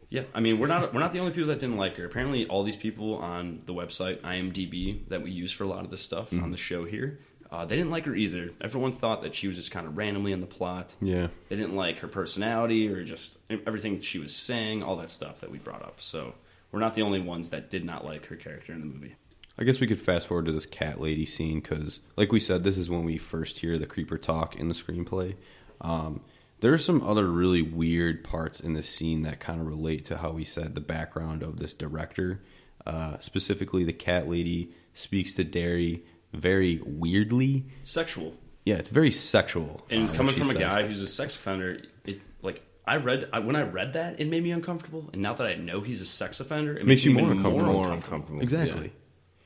Speaker 3: Yeah, I mean, we're not the only people that didn't like her. Apparently, all these people on the website IMDb that we use for a lot of this stuff on the show here, they didn't like her either. Everyone thought that she was just kind of randomly in the plot.
Speaker 1: Yeah.
Speaker 3: They didn't like her personality or just everything she was saying, all that stuff that we brought up. So we're not the only ones that did not like her character in the movie.
Speaker 1: I guess we could fast forward to this cat lady scene because, like we said, this is when we first hear the creeper talk in the screenplay. There are some other really weird parts in this scene that kind of relate to how we said the background of this director. Specifically, the cat lady speaks to Derry very weirdly.
Speaker 3: Sexual.
Speaker 1: Yeah, it's very sexual.
Speaker 3: And
Speaker 1: what
Speaker 3: coming
Speaker 1: she
Speaker 3: from a
Speaker 1: says.
Speaker 3: guy who's a sex offender, when I read that, it made me uncomfortable. And now that I know he's a sex offender, it
Speaker 1: Makes
Speaker 3: makes me
Speaker 1: you
Speaker 3: even
Speaker 1: more
Speaker 3: more
Speaker 2: uncomfortable.
Speaker 1: Exactly.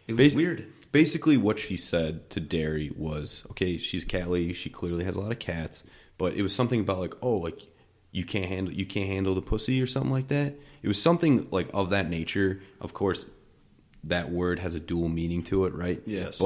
Speaker 3: It was
Speaker 1: Basi-
Speaker 3: weird.
Speaker 1: Basically, what she said to Derry was, okay, she's a cat lady. She clearly has a lot of cats, but it was something about like, oh, like you can't handle the pussy or something like that. It was something like of that nature. Of course, that word has a dual meaning to it, right?
Speaker 3: Yes.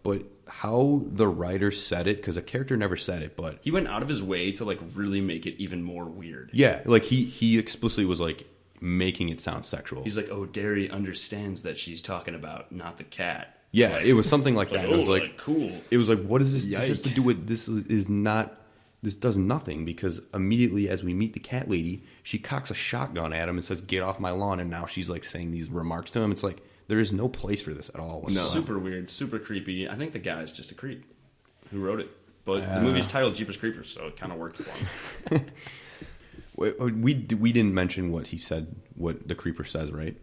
Speaker 1: But how the writer said it, because a character never said it, but
Speaker 3: He went out of his way to like really make it even more weird.
Speaker 1: yeah, like he explicitly was like making it sound sexual.
Speaker 3: He's like, oh, Derry understands that she's talking about not the cat.
Speaker 1: Yeah, it was something like that.
Speaker 3: Like,
Speaker 1: It was
Speaker 3: oh,
Speaker 1: like
Speaker 3: cool.
Speaker 1: It was like, what is this? This has to
Speaker 2: Yikes.
Speaker 1: do with this is not. This does nothing because immediately as we meet the cat lady, she cocks a shotgun at him and says, "Get off my lawn!" And now she's like saying these remarks to him. It's like there is no place for this at all. whatsoever.
Speaker 3: Super weird, super creepy. I think the guy's just a creep who wrote it. But the movie's titled Jeepers Creepers, so it kind of worked for him.
Speaker 1: We didn't mention what he said. What the creeper says, right?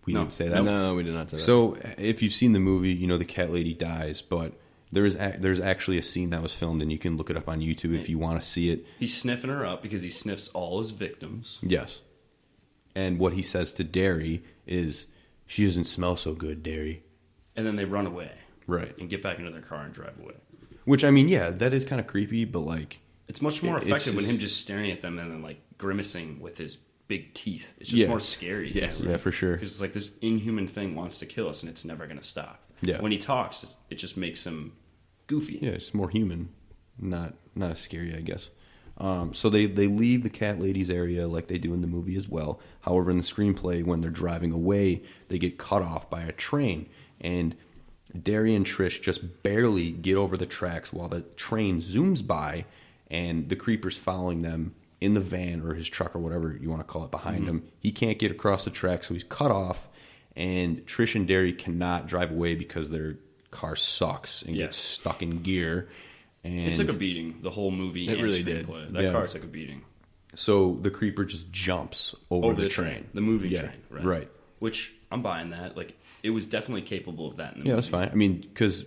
Speaker 1: We
Speaker 3: No.
Speaker 1: didn't say that.
Speaker 2: No, we did not say that.
Speaker 1: So if you've seen the movie, you know the cat lady dies, but there's actually a scene that was filmed, and you can look it up on YouTube if you want to see it.
Speaker 3: He's sniffing her up because he sniffs all his victims.
Speaker 1: Yes. And what he says to Derry is, "She doesn't smell so good, Derry."
Speaker 3: And then they run away.
Speaker 1: Right.
Speaker 3: And get back into their car and drive away.
Speaker 1: Which, I mean, yeah, that is kind of creepy, but like...
Speaker 3: It's much more
Speaker 1: It's
Speaker 3: effective when
Speaker 1: just-
Speaker 3: him just staring at them and then like grimacing with his big teeth. It's just
Speaker 1: Yeah.
Speaker 3: more scary.
Speaker 1: Yeah, for sure.
Speaker 3: Because it's like this inhuman thing wants to kill us and it's never going to stop.
Speaker 1: Yeah.
Speaker 3: When he talks, it just makes him goofy.
Speaker 1: Yeah, it's more human, not as scary, I guess. So they leave the cat lady's area like they do in the movie as well. However, in the screenplay, when they're driving away, they get cut off by a train, and Derry and Trish just barely get over the tracks while the train zooms by, and the creeper's following them in the van or his truck or whatever you want to call it behind him. He can't get across the track, so he's cut off, and Trish and Derry cannot drive away because their car sucks and gets stuck in gear. And
Speaker 3: It took a beating, the whole movie.
Speaker 2: It
Speaker 3: and
Speaker 2: really did.
Speaker 3: screenplay. That
Speaker 1: Yeah.
Speaker 3: car took a beating.
Speaker 1: so the creeper just jumps over
Speaker 3: Over
Speaker 1: the train.
Speaker 3: The movie
Speaker 1: Yeah,
Speaker 3: train.
Speaker 1: right.
Speaker 3: Which, I'm buying that. Like, it was definitely capable of that in the
Speaker 1: Yeah,
Speaker 3: movie.
Speaker 1: that's fine. I mean, because,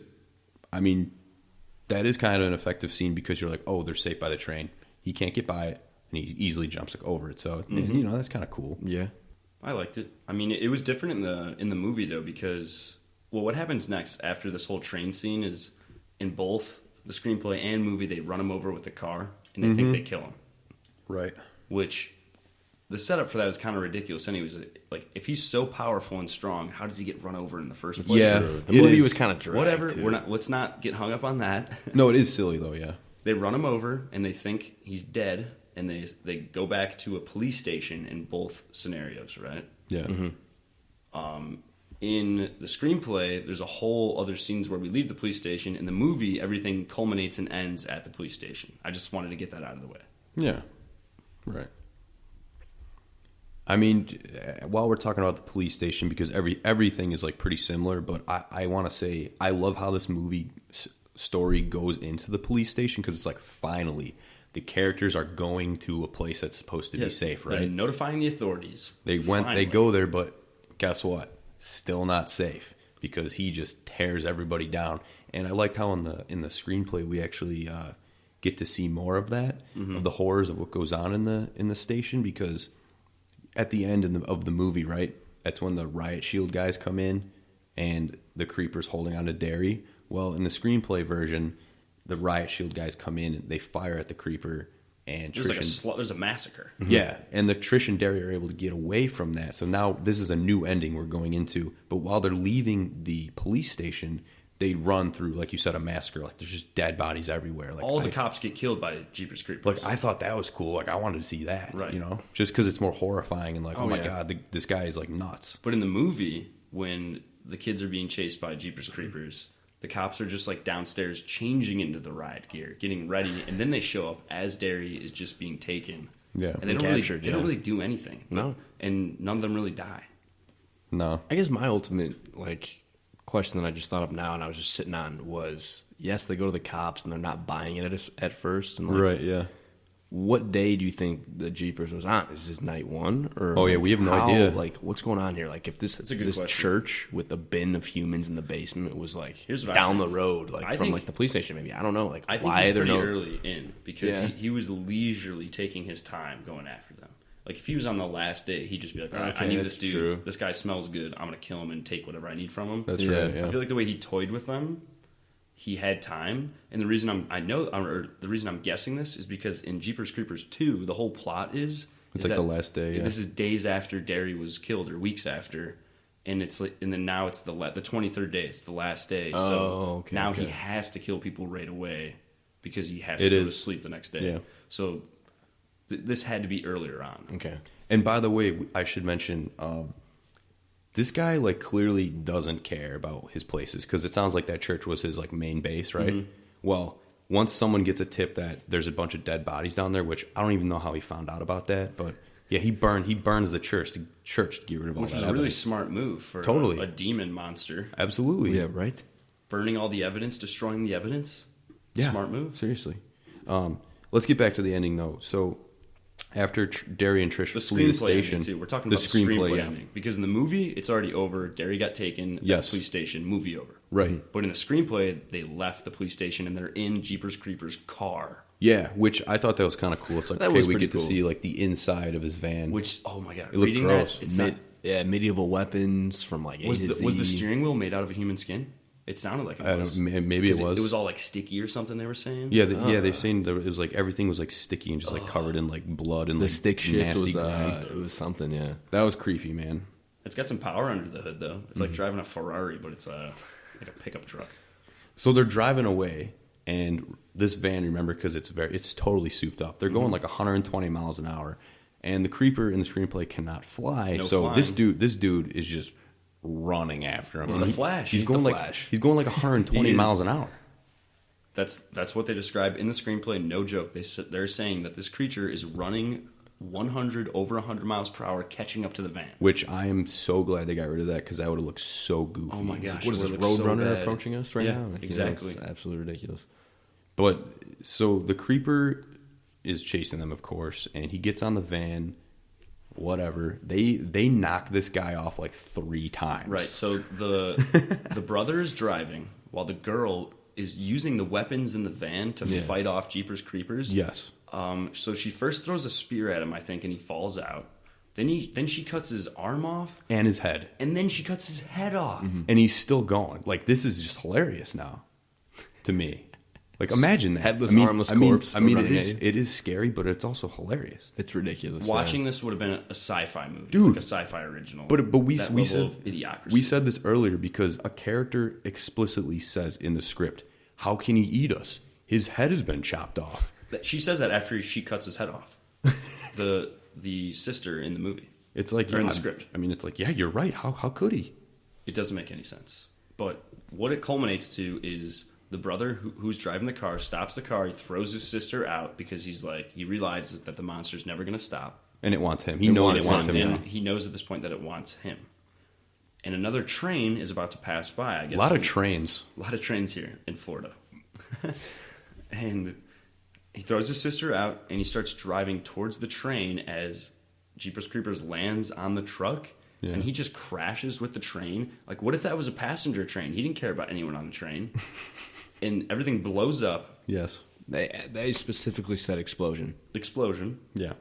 Speaker 1: that is kind of an effective scene because you're like, oh, they're safe by the train. He can't get by it, and he easily jumps like over it. So, that's kind of cool.
Speaker 2: yeah.
Speaker 3: I liked it. I mean, it was different in the movie, though, because, well, what happens next after this whole train scene is in both the screenplay and movie, they run him over with the car, and they think they kill him.
Speaker 1: Right.
Speaker 3: Which, the setup for that is kind of ridiculous anyways. Like, if he's so powerful and strong, how does he get run over in the first place?
Speaker 1: Yeah.
Speaker 2: The
Speaker 1: It
Speaker 2: movie
Speaker 1: is.
Speaker 2: was kind of dragged.
Speaker 3: Whatever.
Speaker 2: too.
Speaker 3: Let's not get hung up on that.
Speaker 1: No, it is silly, though, yeah.
Speaker 3: They run him over, and they think he's dead, and they go back to a police station in both scenarios, right?
Speaker 1: Yeah.
Speaker 3: In the screenplay, there's a whole other scenes where we leave the police station. In the movie, everything culminates and ends at the police station. I just wanted to get that out of the way.
Speaker 1: Yeah. Right. I mean, while we're talking about the police station, because everything is like pretty similar, but I want to say I love how this movie story goes into the police station because it's like finally the characters are going to a place that's supposed to be safe,
Speaker 3: They're
Speaker 1: right?
Speaker 3: notifying the authorities.
Speaker 1: They
Speaker 3: Finally.
Speaker 1: go there, but guess what? Still not safe because he just tears everybody down. And I liked how in the screenplay we actually get to see more of that, of the horrors of what goes on in the station, because at the end of the movie, right, that's when the riot shield guys come in and the creeper's holding on to Derry. Well, in the screenplay version, the riot shield guys come in and they fire at the creeper and
Speaker 3: there's a massacre.
Speaker 1: Yeah, and the Trish and Derry are able to get away from that. So now this is a new ending we're going into. But while they're leaving the police station, they run through, like you said, a massacre. Like there's just dead bodies everywhere. Like
Speaker 3: all the cops get killed by Jeepers Creepers.
Speaker 1: Like I thought that was cool. Like I wanted to see that.
Speaker 3: Right.
Speaker 1: You know, just because it's more horrifying and like, oh my
Speaker 2: yeah.
Speaker 1: god, this guy is like nuts.
Speaker 3: But in the movie, when the kids are being chased by Jeepers Creepers, the cops are just like downstairs changing into the riot gear, getting ready, and then they show up as Derry is just being taken.
Speaker 1: Yeah,
Speaker 3: and they don't really do anything.
Speaker 2: No,
Speaker 3: and none of them really die.
Speaker 1: No,
Speaker 2: I guess my ultimate question that I just thought of now, and I was just sitting on, was yes, they go to the cops and they're not buying it at first, and
Speaker 1: right, yeah.
Speaker 2: What day do you think the Jeepers was on? Is this night one? Or
Speaker 1: oh yeah, we have no idea.
Speaker 2: Like, what's going on here? Like, if this church with a bin of humans in the basement was like down the road, like from like the police station, maybe, I don't know. Like,
Speaker 3: I think he's pretty early in because he was leisurely taking his time going after them. Like if he was on the last day, he'd just be like, all right, I need this dude. True. This guy smells good. I'm gonna kill him and take whatever I need from him.
Speaker 1: That's right. Yeah.
Speaker 3: I feel like the way he toyed with them, he had time, and the reason I'm guessing this is because in Jeepers Creepers 2, the whole plot is
Speaker 1: like the last day. Yeah.
Speaker 3: This is days after Derry was killed, or weeks after, and then now it's the 23rd day. It's the last day. So now he has to kill people right away because he has to go to sleep the next day.
Speaker 1: Yeah.
Speaker 3: So this had to be earlier on.
Speaker 2: Okay.
Speaker 1: And by the way, I should mention. This guy like clearly doesn't care about his places because it sounds like that church was his like main base, right? Mm-hmm. Well, once someone gets a tip that there's a bunch of dead bodies down there, which I don't even know how he found out about that, but yeah, he burns the church to get rid of all that.
Speaker 3: Which was a really smart move for a demon monster.
Speaker 1: Absolutely,
Speaker 2: yeah, right.
Speaker 3: Burning all the evidence, destroying the evidence.
Speaker 1: Yeah,
Speaker 3: smart move.
Speaker 1: Seriously. Let's get back to the ending though. So. After Derry and Trish flee the station,
Speaker 3: too. We're talking about the screenplay ending because in the movie it's already over. Derry got taken. At the police station. Movie over.
Speaker 1: Right.
Speaker 3: But in the screenplay, they left the police station and they're in Jeepers Creepers' car.
Speaker 1: Yeah, which I thought that was kind of cool. It's like we get to see like the inside of his van.
Speaker 3: Which oh my god,
Speaker 1: it looked gross.
Speaker 2: Medieval weapons from like
Speaker 3: was the steering wheel made out of a human skin? It sounded like it was.
Speaker 1: Maybe it was.
Speaker 3: It was all like sticky or something. They were saying.
Speaker 1: Yeah, they're saying it was like everything was like sticky and just like covered in like blood and
Speaker 2: the
Speaker 1: like
Speaker 2: stick shift
Speaker 1: nasty
Speaker 2: was it was something. Yeah,
Speaker 1: that was creepy, man.
Speaker 3: It's got some power under the hood though. It's like driving a Ferrari, but it's like a pickup truck.
Speaker 1: So they're driving away, and this van, remember, because it's totally souped up. They're going like 120 miles an hour, and the creeper in the screenplay cannot fly.
Speaker 3: Flying.
Speaker 1: this dude is just running after him.
Speaker 3: He's the Flash.
Speaker 1: He's going like 120 miles an hour.
Speaker 3: That's what they describe in the screenplay. No joke. They're saying that this creature is running over 100 miles per hour, catching up to the van.
Speaker 1: Which I am so glad they got rid of that because that would have looked so goofy.
Speaker 3: Oh my gosh!
Speaker 2: What is this Roadrunner approaching us right now?
Speaker 3: Exactly.
Speaker 2: It's absolutely ridiculous.
Speaker 1: But so the creeper is chasing them, of course, and he gets on the van. Whatever, they knock this guy off like 3 times.
Speaker 3: Right. So the brother is driving while the girl is using the weapons in the van to fight off Jeepers Creepers.
Speaker 1: Yes.
Speaker 3: So she first throws a spear at him, I think, and he falls out. Then she cuts his arm off
Speaker 1: and his head,
Speaker 3: and then she cuts his head off,
Speaker 1: and he's still going. Like this is just hilarious now, to me. Like imagine that
Speaker 2: headless, armless corpse.
Speaker 1: It is scary, but it's also hilarious.
Speaker 2: It's ridiculous.
Speaker 3: Watching this would have been a sci-fi movie,
Speaker 1: dude,
Speaker 3: like a sci-fi original.
Speaker 1: But we said
Speaker 3: idiocracy.
Speaker 1: We said this earlier because a character explicitly says in the script, "How can he eat us? His head has been chopped off."
Speaker 3: She says that after she cuts his head off. the sister in the movie.
Speaker 1: It's like
Speaker 3: in the script.
Speaker 1: I mean, it's like you're right. How could he?
Speaker 3: It doesn't make any sense. But what it culminates to is. The brother who's driving the car stops the car. He throws his sister out because he realizes that the monster's never going to stop.
Speaker 1: And it wants him. He knows it wants him.
Speaker 3: And he knows at this point that it wants him. And another train is about to pass by. I guess
Speaker 1: a lot of trains
Speaker 3: here in Florida. And he throws his sister out and he starts driving towards the train as Jeepers Creepers lands on the truck. Yeah. And he just crashes with the train. Like, what if that was a passenger train? He didn't care about anyone on the train. And everything blows up.
Speaker 1: Yes.
Speaker 2: They specifically said explosion.
Speaker 3: Explosion.
Speaker 1: Yeah.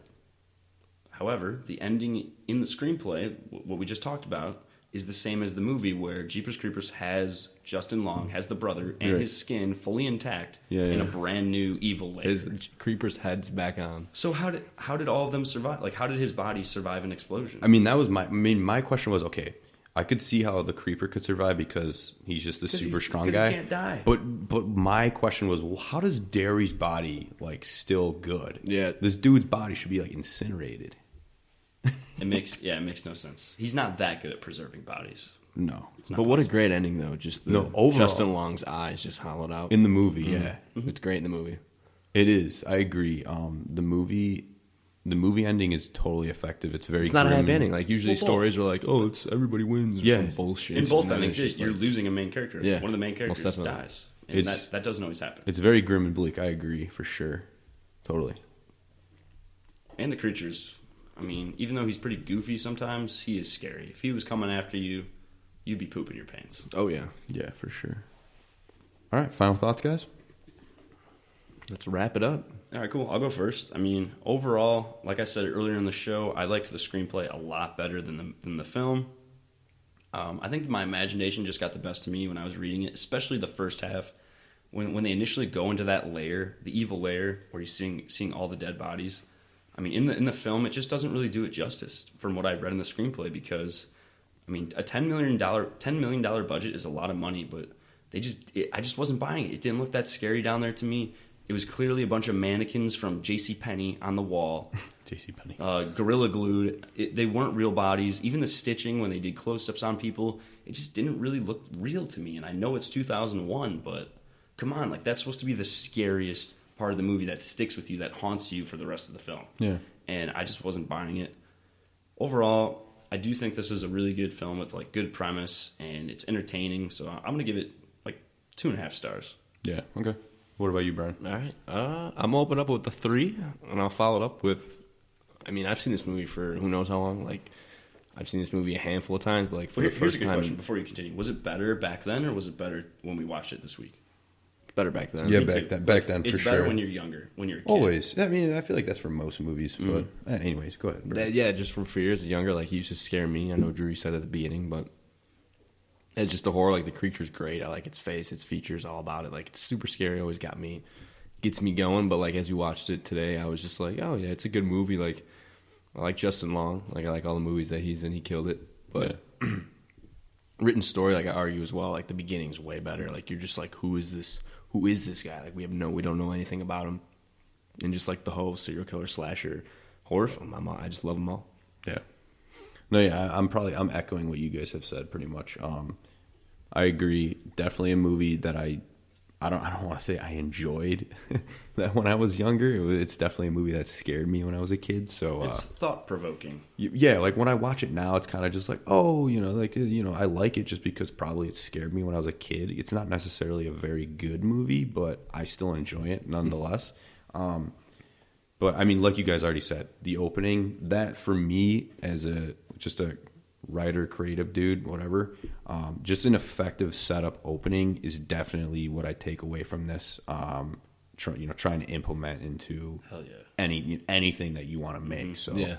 Speaker 3: However, the ending in the screenplay, what we just talked about, is the same as the movie, where Jeepers Creepers has Justin Long, has the brother, and his skin fully intact in a brand new evil lair.
Speaker 2: His Creeper's head's back on.
Speaker 3: So how did all of them survive? Like, how did his body survive an explosion?
Speaker 1: I mean, that was my question was, okay, I could see how the Creeper could survive because he's just a super strong guy.
Speaker 3: He can't die.
Speaker 1: But my question was, well, how does Derry's body like still good?
Speaker 2: Yeah.
Speaker 1: This dude's body should be like incinerated.
Speaker 3: It makes no sense. He's not that good at preserving bodies.
Speaker 1: No.
Speaker 2: But what a great ending, though. Just
Speaker 1: overall,
Speaker 2: Justin Long's eyes just hollowed out.
Speaker 1: In the movie, yeah.
Speaker 2: Mm-hmm. It's great in the movie.
Speaker 1: It is. I agree. The movie ending is totally effective. It's very.
Speaker 2: It's not a
Speaker 1: grim.
Speaker 2: happy ending. Like usually stories are like, oh, it's everybody wins. Or some bullshit.
Speaker 3: In both
Speaker 2: And then
Speaker 3: endings,
Speaker 2: it's just
Speaker 3: you're
Speaker 2: like-
Speaker 3: losing a main character.
Speaker 2: Yeah.
Speaker 3: One of the main characters
Speaker 2: Most definitely.
Speaker 3: dies. And that doesn't always happen.
Speaker 1: It's very grim and bleak. I agree for sure. Totally.
Speaker 3: And the creatures, I mean, even though he's pretty goofy sometimes, he is scary. If he was coming after you, you'd be pooping your pants.
Speaker 2: Oh, yeah.
Speaker 1: Yeah, for sure. All right, final thoughts, guys?
Speaker 2: Let's wrap it up.
Speaker 3: All right, cool. I'll go first. I mean, overall, like I said earlier in the show, I liked the screenplay a lot better than the film. I think my imagination just got the best of me when I was reading it, especially the first half. When they initially go into that lair, the evil lair, where you're seeing all the dead bodies. I mean, in the film, it just doesn't really do it justice from what I read in the screenplay, because, I mean, a $10 million budget is a lot of money, but I just wasn't buying it. It didn't look that scary down there to me. It was clearly a bunch of mannequins from JCPenney on the wall.
Speaker 1: JCPenney.
Speaker 3: Gorilla glued. They weren't real bodies. Even the stitching, when they did close-ups on people, it just didn't really look real to me. And I know it's 2001, but come on, like, that's supposed to be the scariest part of the movie that sticks with you, that haunts you for the rest of the film.
Speaker 1: Yeah.
Speaker 3: And I just wasn't buying it. Overall, I do think this is a really good film with, like, good premise, and it's entertaining. So I'm going to give it, like, 2.5 stars.
Speaker 1: Yeah, okay. What about you, Bryan?
Speaker 2: All right. I'm open up with the 3, and I'll follow it up with, I mean, I've seen this movie for who knows how long. Like, I've seen this movie a handful of times, but, like, for the
Speaker 3: Here's
Speaker 2: first
Speaker 3: a good
Speaker 2: time.
Speaker 3: question before you continue. Was it better back then, or was it better when we watched it this week?
Speaker 2: Better back then.
Speaker 1: Yeah,
Speaker 3: Me
Speaker 1: back
Speaker 3: too.
Speaker 1: then for sure.
Speaker 3: It's better when you're younger, when you're a kid.
Speaker 1: Always. I mean, I feel like that's for most movies, but anyways, go ahead. Bryan.
Speaker 2: Yeah, just from 4 years younger, like, he used to scare me. I know Drew said at the beginning, but it's just the horror. Like, the creature's great. I like its face, its features, all about it. Like, it's super scary. Always gets me going. But, like, as we watched it today, I was just like, oh yeah, it's a good movie. Like, I like Justin Long. Like, I like all the movies that he's in. He killed it. But written story, like, I argue as well. Like, the beginning's way better. Like, you're just like, who is this? Who is this guy? Like, we don't know anything about him. And just like the whole serial killer slasher horror film, I just love them all.
Speaker 1: Yeah. No, yeah, I'm echoing what you guys have said pretty much. I agree. Definitely a movie that I don't want to say I enjoyed that when I was younger. It's definitely a movie that scared me when I was a kid. So
Speaker 3: It's thought-provoking.
Speaker 1: yeah, like when I watch it now, it's kind of just like, oh, I like it just because probably it scared me when I was a kid. It's not necessarily a very good movie, but I still enjoy it nonetheless. But I mean, like you guys already said, the opening, that for me as just a writer, creative dude, whatever, just an effective setup opening is definitely what I take away from this. Trying to implement into
Speaker 3: Hell yeah.
Speaker 1: anything that you want to make. So
Speaker 2: Yeah.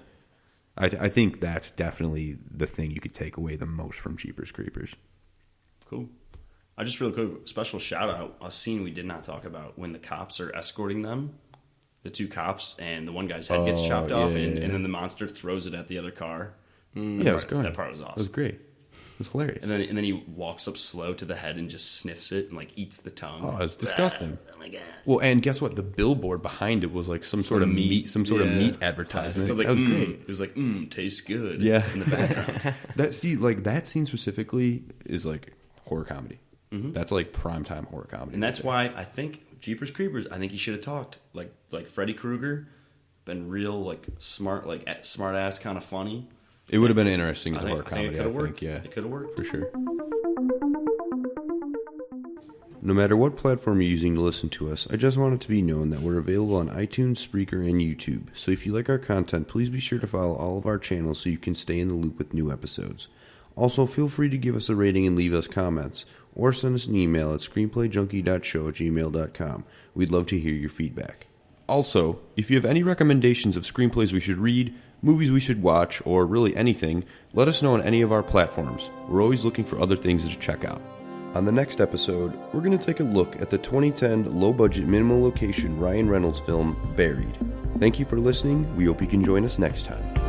Speaker 1: I think that's definitely the thing you could take away the most from Jeepers Creepers.
Speaker 3: Cool. I just real quick, special shout out, a scene we did not talk about when the cops are escorting them, the two cops, and the one guy's head gets chopped off, and then the monster throws it at the other car.
Speaker 1: Yeah, it was good.
Speaker 3: That part was awesome.
Speaker 1: It was great. It was hilarious.
Speaker 3: And then he walks up slow to the head and just sniffs it and, like, eats the tongue.
Speaker 1: Oh, it's disgusting.
Speaker 3: Oh my god.
Speaker 1: Well, and guess what? The billboard behind it was like some sort of meat advertisement.
Speaker 3: So, like,
Speaker 1: that was great.
Speaker 3: It was like, tastes good.
Speaker 1: Yeah.
Speaker 3: In the background.
Speaker 1: That scene specifically is like horror comedy. Mm-hmm. That's like primetime horror comedy.
Speaker 3: And that's why I think Jeepers Creepers, I think he should have talked like Freddy Krueger, been real, like, smart ass kind of funny.
Speaker 1: It would have been interesting as a horror
Speaker 3: I
Speaker 1: comedy,
Speaker 3: think it
Speaker 1: yeah.
Speaker 3: It could have worked.
Speaker 1: For sure. No matter what platform you're using to listen to us, I just want it to be known that we're available on iTunes, Spreaker, and YouTube. So if you like our content, please be sure to follow all of our channels so you can stay in the loop with new episodes. Also, feel free to give us a rating and leave us comments, or send us an email at screenplayjunkie.show@gmail.com. We'd love to hear your feedback. Also, if you have any recommendations of screenplays we should read, movies we should watch, or really anything, let us know on any of our platforms. We're always looking for other things to check out. On the next episode, we're going to take a look at the 2010 low-budget minimal location Ryan Reynolds film, Buried. Thank you for listening. We hope you can join us next time.